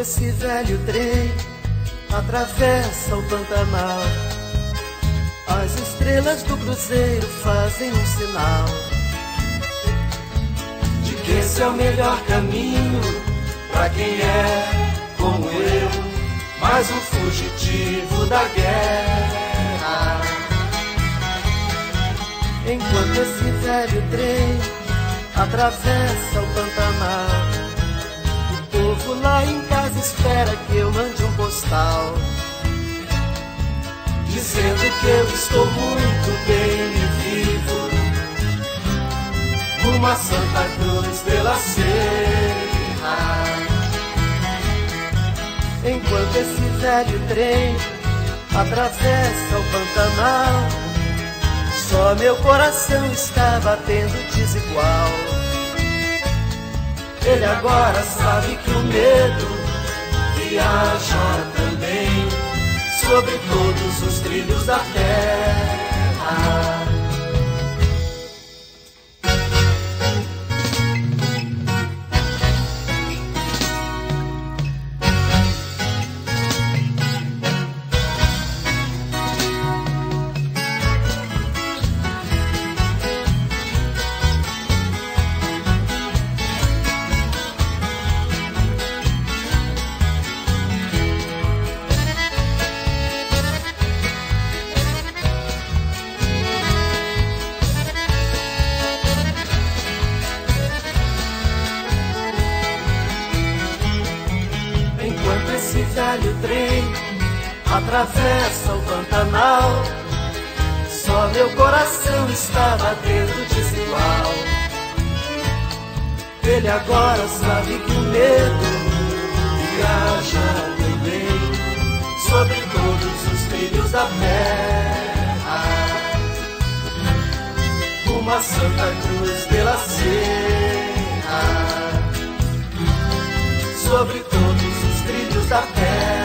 esse velho trem atravessa o Pantanal, as estrelas do cruzeiro fazem um sinal de que esse é o melhor caminho pra quem é como eu, mais um fugitivo da guerra. Enquanto esse velho trem atravessa o Pantanal, o povo lá em casa espera que eu mande um postal dizendo que eu estou muito bem e vivo rumo a Santa Cruz de la Sierra. Enquanto esse velho trem atravessa o Pantanal, só meu coração está batendo desigual. Ele agora sabe que o medo viaja também sobre todos os trilhos da terra. Esse velho trem atravessa o Pantanal, só meu coração está batendo desigual. Ele agora sabe que o medo viaja também sobre todos os trilhos da terra, rumo a Santa Cruz de la Sierra, sobre todos os trilhos da terra.